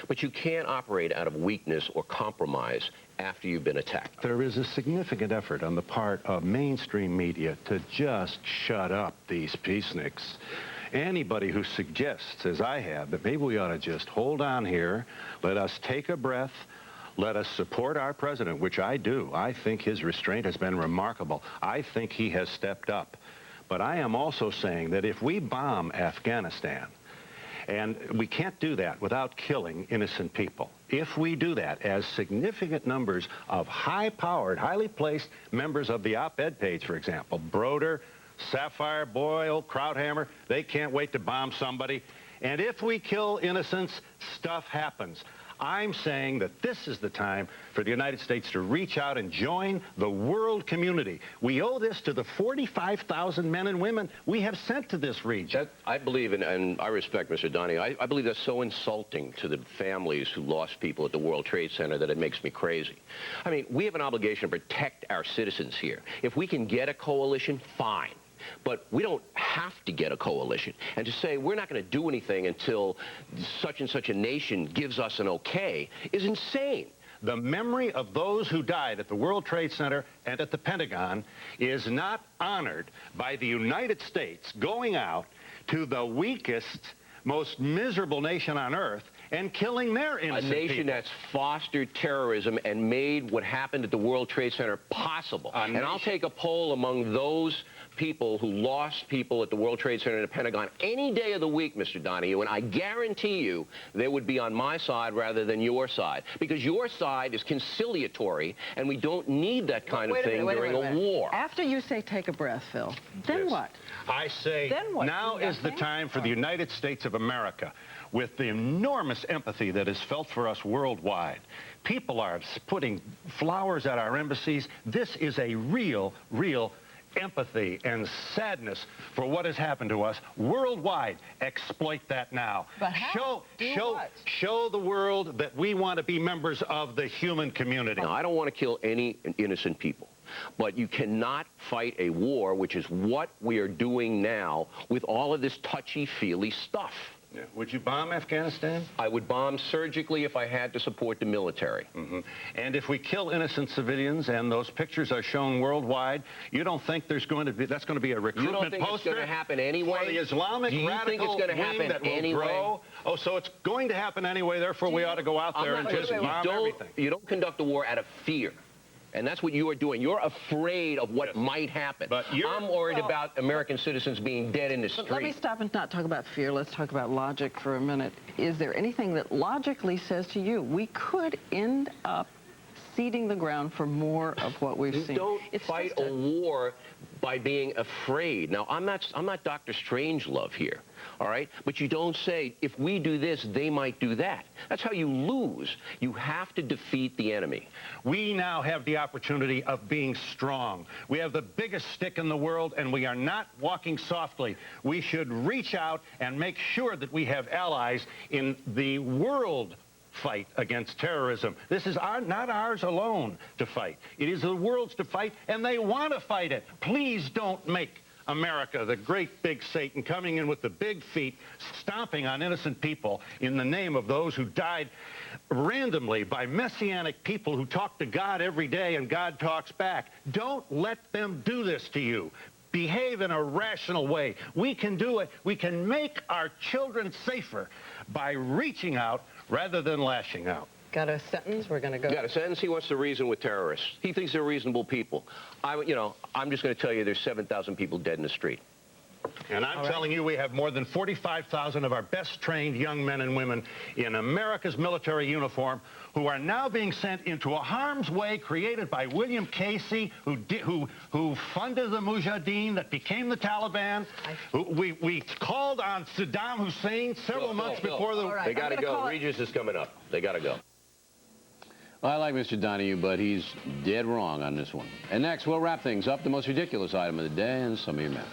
But you can't operate out of weakness or compromise after you've been attacked. There is a significant effort on the part of mainstream media to just shut up these peaceniks. Anybody who suggests, as I have, that maybe we ought to just hold on here, let us take a breath, let us support our president, which I do. I think his restraint has been remarkable. I think he has stepped up. But I am also saying that if we bomb Afghanistan, and we can't do that without killing innocent people. If we do that, as significant numbers of high-powered, highly placed members of the op-ed page, for example, Broder, Sapphire, Boyle, Krauthammer, they can't wait to bomb somebody. And if we kill innocents, stuff happens. I'm saying that this is the time for the United States to reach out and join the world community. We owe this to the 45,000 men and women we have sent to this region. I believe, and I respect Mr. Donahue, I believe that's so insulting to the families who lost people at the World Trade Center that it makes me crazy. I mean, we have an obligation to protect our citizens here. If we can get a coalition, fine. But we don't have to get a coalition. And to say we're not going to do anything until such and such a nation gives us an okay is insane. The memory of those who died at the World Trade Center and at the Pentagon is not honored by the United States going out to the weakest, most miserable nation on earth and killing their innocent people. A nation that's fostered terrorism and made what happened at the World Trade Center possible. And I'll take a poll among those people who lost people at the World Trade Center and the Pentagon any day of the week, Mr. Donahue, and I guarantee you they would be on my side rather than your side, because your side is conciliatory, and we don't need that kind of thing during a war. After you say take a breath, Phil, then what? I say now is the time for the United States of America, with the enormous empathy that is felt for us worldwide. People are putting flowers at our embassies. This is a real empathy and sadness for what has happened to us worldwide. Exploit that now. But how? Show the world that we want to be members of the human community. Now, I don't want to kill any innocent people, but you cannot fight a war, which is what we are doing now, with all of this touchy-feely stuff. Yeah. Would you bomb Afghanistan? I would bomb surgically if I had to support the military. And if we kill innocent civilians and those pictures are shown worldwide, you don't think that's going to be a recruitment poster? You don't think it's going to happen anyway? For the Islamic radical wing that will grow? Oh, so it's going to happen anyway, therefore we ought to go out there and just bomb everything. You don't conduct a war out of fear. And that's what you are doing. You're afraid of what might happen. But I'm worried about American citizens being dead in the street. Let me stop and not talk about fear. Let's talk about logic for a minute. Is there anything that logically says to you we could end up ceding the ground for more of what we've seen? You don't fight a war by being afraid. Now, I'm not Dr. Strangelove here, all right? But you don't say, if we do this, they might do that. That's how you lose. You have to defeat the enemy. We now have the opportunity of being strong. We have the biggest stick in the world, and we are not walking softly. We should reach out and make sure that we have allies in the world fight against terrorism. This is not ours alone to fight. It is the world's to fight, and they want to fight it. Please don't make America the great big Satan coming in with the big feet, stomping on innocent people in the name of those who died randomly by messianic people who talk to God every day and God talks back. Don't let them do this to you. Behave in a rational way. We can do it. We can make our children safer by reaching out rather than lashing out. Got a sentence? We're going to go. Got a sentence? He wants to reason with terrorists. He thinks they're reasonable people. I'm just going to tell you there's 7,000 people dead in the street. And I'm telling you, we have more than 45,000 of our best trained young men and women in America's military uniform who are now being sent into a harm's way created by William Casey, who funded the Mujahideen that became the Taliban. We called on Saddam Hussein several months before the... They got to go. Regis is coming up. They got to go. Well, I like Mr. Donahue, but he's dead wrong on this one. And next, we'll wrap things up. The most ridiculous item of the day and some of your men.